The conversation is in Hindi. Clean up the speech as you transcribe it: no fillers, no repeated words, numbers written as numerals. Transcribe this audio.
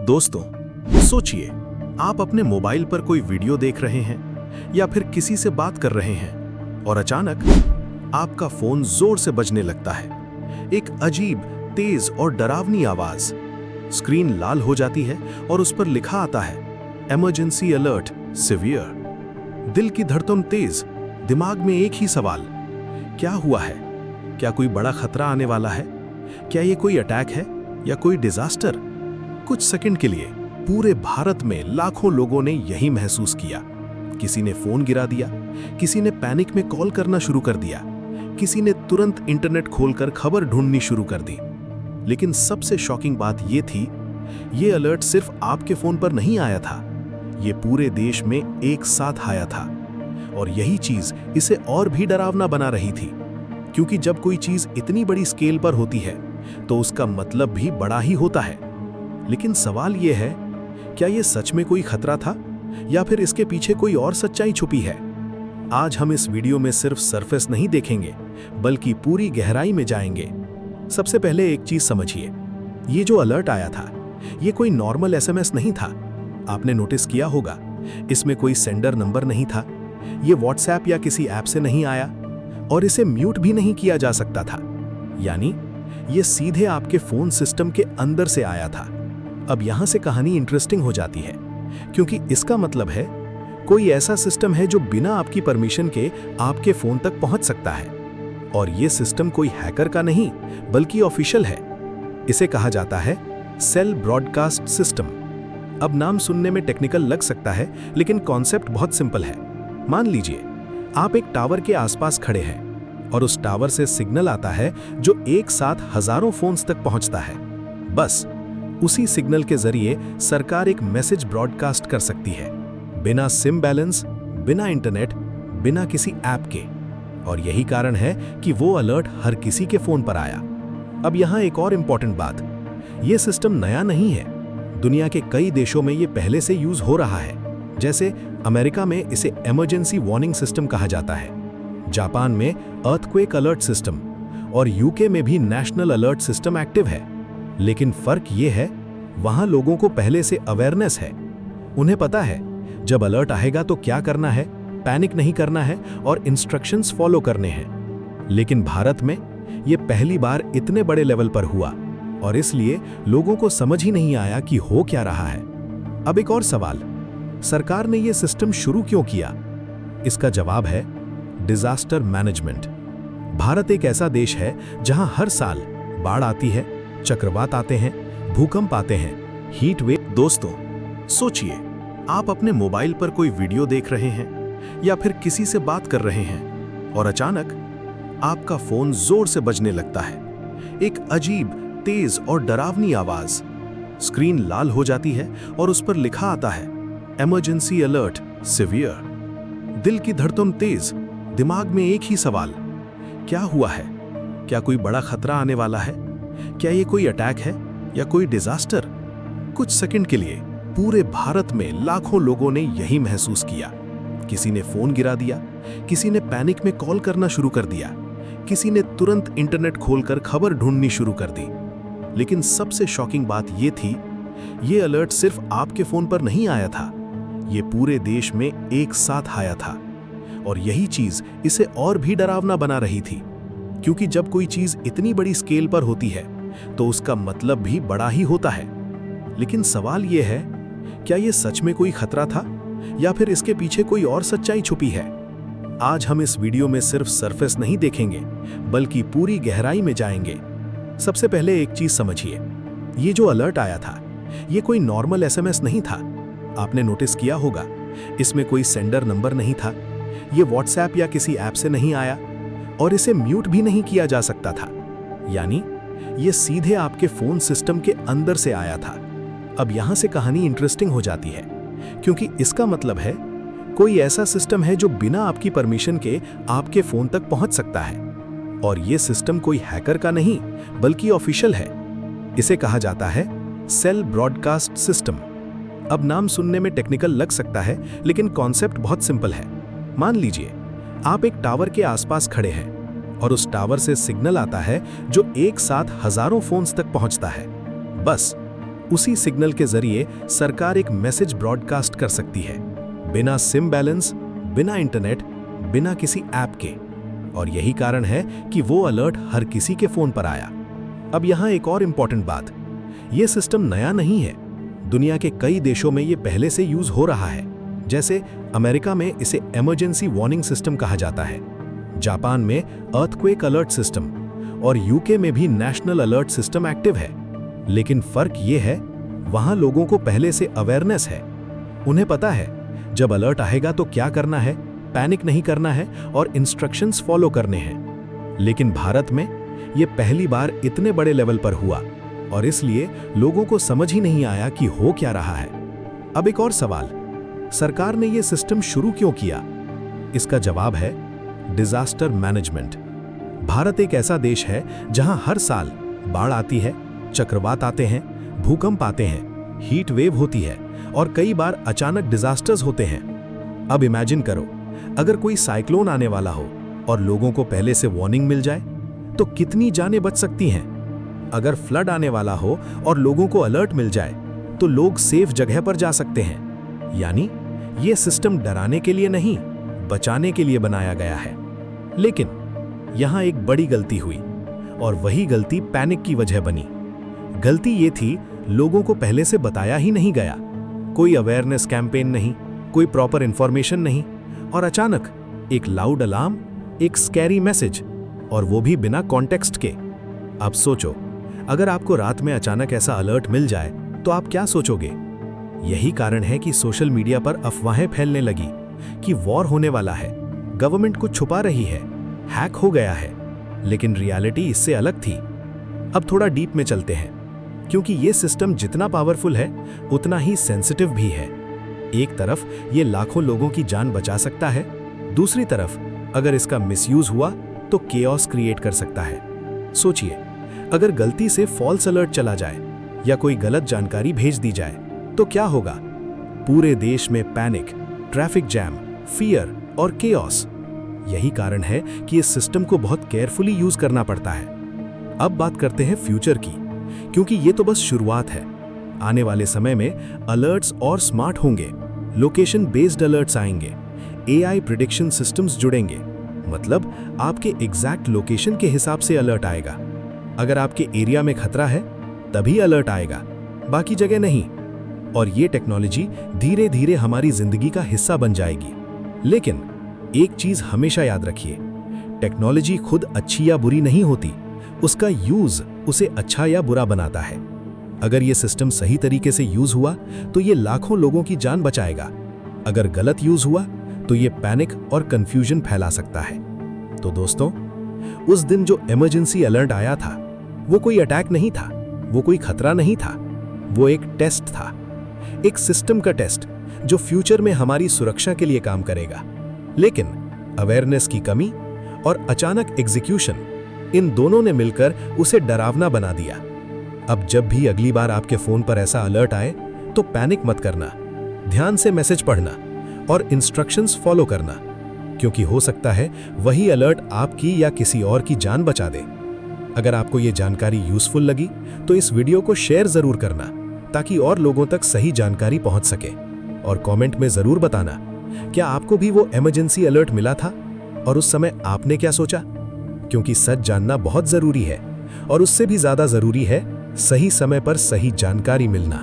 दोस्तों, सोचिए, आप अपने मोबाइल पर कोई वीडियो देख रहे हैं या फिर किसी से बात कर रहे हैं और अचानक आपका फोन जोर से बजने लगता है। एक अजीब, तेज और डरावनी आवाज। स्क्रीन लाल हो जाती है और उस पर लिखा आता है इमरजेंसी अलर्ट सीवियर। दिल की धड़कन तेज, दिमाग में एक ही सवाल, क्या हुआ है? क्या कोई बड़ा खतरा आने वाला है? क्या ये कोई अटैक है या कोई डिजास्टर? कुछ सेकंड के लिए पूरे भारत में लाखों लोगों ने यही महसूस किया। किसी ने फोन गिरा दिया, किसी ने पैनिक में कॉल करना शुरू कर दिया, किसी ने तुरंत इंटरनेट खोलकर खबर ढूंढनी शुरू कर दी। लेकिन सबसे शॉकिंग बात यह थी, ये अलर्ट सिर्फ आपके फोन पर नहीं आया था, ये पूरे देश में एक साथ आया था। और यही चीज इसे और भी डरावना बना रही थी, क्योंकि जब कोई चीज इतनी बड़ी स्केल पर होती है तो उसका मतलब भी बड़ा ही होता है। लेकिन सवाल यह है, क्या यह सच में कोई खतरा था या फिर इसके पीछे कोई और सच्चाई छुपी है? आज हम इस वीडियो में सिर्फ सरफेस नहीं देखेंगे, बल्कि पूरी गहराई में जाएंगे। सबसे पहले एक चीज समझिए, ये जो अलर्ट आया था, ये कोई नॉर्मल एसएमएस नहीं था। आपने नोटिस किया होगा, इसमें कोई सेंडर नंबर नहीं था, ये व्हाट्सएप या किसी ऐप से नहीं आया और इसे म्यूट भी नहीं किया जा सकता था। यानी ये सीधे आपके फोन सिस्टम के अंदर से आया था। अब यहां से कहानी इंटरेस्टिंग हो जाती है, क्योंकि इसका मतलब है कोई ऐसा सिस्टम है जो बिना आपकी परमिशन के आपके फोन तक पहुंच सकता है। और ये सिस्टम कोई हैकर का नहीं, बल्कि ऑफिशियल है। इसे कहा जाता है सेल ब्रॉडकास्ट सिस्टम। अब नाम सुनने में टेक्निकल लग सकता है, लेकिन कॉन्सेप्ट बहुत सिंपल है। मान लीजिए आप एक टावर के आसपास खड़े हैं और उस टावर से सिग्नल आता है जो एक साथ हजारों फोन्स तक पहुंचता है। बस उसी सिग्नल के जरिए सरकार एक मैसेज ब्रॉडकास्ट कर सकती है, बिना सिम बैलेंस, बिना इंटरनेट, बिना किसी ऐप के। और यही कारण है कि वो अलर्ट हर किसी के फोन पर आया। अब यहां एक और इंपॉर्टेंट बात, ये सिस्टम नया नहीं है। दुनिया के कई देशों में ये पहले से यूज हो रहा है। जैसे अमेरिका में इसे इमरजेंसी वार्निंग सिस्टम कहा जाता है, जापान में अर्थक्वेक अलर्ट सिस्टम और यूके में भी नेशनल अलर्ट सिस्टम एक्टिव है। लेकिन फर्क ये है, वहां लोगों को पहले से अवेयरनेस है। उन्हें पता है जब अलर्ट आएगा तो क्या करना है, पैनिक नहीं करना है और इंस्ट्रक्शंस फॉलो करने हैं। लेकिन भारत में ये पहली बार इतने बड़े लेवल पर हुआ और इसलिए लोगों को समझ ही नहीं आया कि हो क्या रहा है। अब एक और सवाल, सरकार ने यह सिस्टम शुरू क्यों किया? इसका जवाब है डिजास्टर मैनेजमेंट। भारत एक ऐसा देश है जहां हर साल बाढ़ आती है, चक्रवात आते हैं, भूकंप आते हैं, हीट वेव। दोस्तों, सोचिए, आप अपने मोबाइल पर कोई वीडियो देख रहे हैं या फिर किसी से बात कर रहे हैं और अचानक आपका फोन जोर से बजने लगता है। एक अजीब, तेज और डरावनी आवाज। स्क्रीन लाल हो जाती है और उस पर लिखा आता है इमरजेंसी अलर्ट सीवियर। दिल की धड़कन तेज, दिमाग में एक ही सवाल, क्या हुआ है? क्या कोई बड़ा खतरा आने वाला है? क्या ये कोई अटैक है या कोई डिजास्टर? कुछ सेकंड के लिए पूरे भारत में लाखों लोगों ने यही महसूस किया। किसी ने फोन गिरा दिया, किसी ने पैनिक में कॉल करना शुरू कर दिया, किसी ने तुरंत इंटरनेट खोलकर खबर ढूंढनी शुरू कर दी। लेकिन सबसे शॉकिंग बात यह थी, ये अलर्ट सिर्फ आपके फोन पर नहीं आया था, ये पूरे देश में एक साथ आया था। और यही चीज इसे और भी डरावना बना रही थी, क्योंकि जब कोई चीज इतनी बड़ी स्केल पर होती है तो उसका मतलब भी बड़ा ही होता है। लेकिन सवाल यह है, क्या यह सच में कोई खतरा था या फिर इसके पीछे कोई और सच्चाई छुपी है? आज हम इस वीडियो में सिर्फ सरफेस नहीं देखेंगे, बल्कि पूरी गहराई में जाएंगे। सबसे पहले एक चीज समझिए, ये जो अलर्ट आया था, ये कोई नॉर्मल एसएमएस नहीं था। आपने नोटिस किया होगा, इसमें कोई सेंडर नंबर नहीं था, ये व्हाट्सएप या किसी ऐप से नहीं आया और इसे म्यूट भी नहीं किया जा सकता था। यानी ये सीधे आपके फोन सिस्टम के अंदर से आया था। अब यहां से कहानी इंटरेस्टिंग हो जाती है, क्योंकि इसका मतलब है कोई ऐसा सिस्टम है जो बिना आपकी परमिशन के आपके फोन तक पहुंच सकता है। और ये सिस्टम कोई हैकर का नहीं, बल्कि ऑफिशियल है। इसे कहा जाता है सेल ब्रॉडकास्ट सिस्टम। अब नाम सुनने में टेक्निकल लग सकता है, लेकिन कॉन्सेप्ट बहुत सिंपल है। मान लीजिए आप एक टावर के आसपास खड़े हैं और उस टावर से सिग्नल आता है जो एक साथ हजारों फोन्स तक पहुंचता है। बस उसी सिग्नल के जरिए सरकार एक मैसेज ब्रॉडकास्ट कर सकती है, बिना सिम बैलेंस, बिना इंटरनेट, बिना किसी ऐप के। और यही कारण है कि वो अलर्ट हर किसी के फोन पर आया। अब यहाँ एक और इंपॉर्टेंट बात, ये सिस्टम नया नहीं है। दुनिया के कई देशों में ये पहले से यूज हो रहा है। जैसे अमेरिका में इसे इमरजेंसी वार्निंग सिस्टम कहा जाता है, जापान में अर्थक्वेक अलर्ट सिस्टम और यूके में भी नेशनल अलर्ट सिस्टम एक्टिव है। लेकिन फर्क ये है, वहां लोगों को पहले से अवेयरनेस है। उन्हें पता है जब अलर्ट आएगा तो क्या करना है, पैनिक नहीं करना है और इंस्ट्रक्शंस फॉलो करने हैं। लेकिन भारत में ये पहली बार इतने बड़े लेवल पर हुआ और इसलिए लोगों को समझ ही नहीं आया कि हो क्या रहा है। अब एक और सवाल, सरकार ने ये सिस्टम शुरू क्यों किया? इसका जवाब है डिजास्टर मैनेजमेंट। भारत एक ऐसा देश है जहां हर साल बाढ़ आती है, चक्रवात आते हैं, भूकंप आते हैं, हीट वेव होती है और कई बार अचानक डिजास्टर्स होते हैं। अब इमेजिन करो, अगर कोई साइक्लोन आने वाला हो और लोगों को पहले से वार्निंग मिल जाए तो कितनी जानें बच सकती हैं। अगर फ्लड आने वाला हो और लोगों को अलर्ट मिल जाए तो लोग सेफ जगह पर जा सकते हैं। यानी ये सिस्टम डराने के लिए नहीं, बचाने के लिए बनाया गया है। लेकिन यहां एक बड़ी गलती हुई और वही गलती पैनिक की वजह बनी। गलती ये थी, लोगों को पहले से बताया ही नहीं गया। कोई अवेयरनेस कैंपेन नहीं, कोई प्रॉपर इंफॉर्मेशन नहीं और अचानक एक लाउड अलार्म, एक स्कैरी मैसेज, और वो भी बिना कॉन्टेक्स्ट के। अब सोचो, अगर आपको रात में अचानक ऐसा अलर्ट मिल जाए तो आप क्या सोचोगे? यही कारण है कि सोशल मीडिया पर अफवाहें फैलने लगी कि वॉर होने वाला है, गवर्नमेंट कुछ छुपा रही है, हैक हो गया है। लेकिन रियलिटी इससे अलग थी। अब थोड़ा डीप में चलते हैं, क्योंकि ये सिस्टम जितना पावरफुल है उतना ही सेंसिटिव भी है। एक तरफ ये लाखों लोगों की जान बचा सकता है, दूसरी तरफ अगर इसका मिसयूज हुआ तो केओस क्रिएट कर सकता है। सोचिए, अगर गलती से फॉल्स अलर्ट चला जाए या कोई गलत जानकारी भेज दी जाए तो क्या होगा? पूरे देश में पैनिक, ट्रैफिक जैम, फियर और केओस। यही कारण है कि इस सिस्टम को बहुत केयरफुली यूज करना पड़ता है। अब बात करते हैं फ्यूचर की, क्योंकि ये तो बस शुरुआत है। आने वाले समय में अलर्ट्स और स्मार्ट होंगे, लोकेशन बेस्ड अलर्ट्स आएंगे, एआई प्रिडिक्शन सिस्टम्स जुड़ेंगे। मतलब आपके एग्जैक्ट लोकेशन के हिसाब से अलर्ट आएगा। अगर आपके एरिया में खतरा है तभी अलर्ट आएगा, बाकी जगह नहीं। और ये टेक्नोलॉजी धीरे धीरे हमारी जिंदगी का हिस्सा बन जाएगी। लेकिन एक चीज हमेशा याद रखिए, टेक्नोलॉजी खुद अच्छी या बुरी नहीं होती, उसका यूज उसे अच्छा या बुरा बनाता है। अगर ये सिस्टम सही तरीके से यूज हुआ तो ये लाखों लोगों की जान बचाएगा। अगर गलत यूज हुआ तो ये पैनिक और कंफ्यूजन फैला सकता है। तो दोस्तों, उस दिन जो इमरजेंसी अलर्ट आया था वो कोई अटैक नहीं था, वो कोई खतरा नहीं था, वो एक टेस्ट था, एक सिस्टम का टेस्ट जो फ्यूचर में हमारी सुरक्षा के लिए काम करेगा। लेकिन अवेयरनेस की कमी और अचानक एग्जीक्यूशन, इन दोनों ने मिलकर उसे डरावना बना दिया। अब जब भी अगली बार आपके फोन पर ऐसा अलर्ट आए तो पैनिक मत करना, ध्यान से मैसेज पढ़ना और इंस्ट्रक्शंस फॉलो करना, क्योंकि हो सकता है वही अलर्ट आपकी या किसी और की जान बचा दे। अगर आपको ये जानकारी यूजफुल लगी तो इस वीडियो को शेयर जरूर करना, ताकि और लोगों तक सही जानकारी पहुंच सके। और कमेंट में जरूर बताना, क्या आपको भी वो इमरजेंसी अलर्ट मिला था और उस समय आपने क्या सोचा? क्योंकि सच जानना बहुत जरूरी है और उससे भी ज्यादा जरूरी है सही समय पर सही जानकारी मिलना।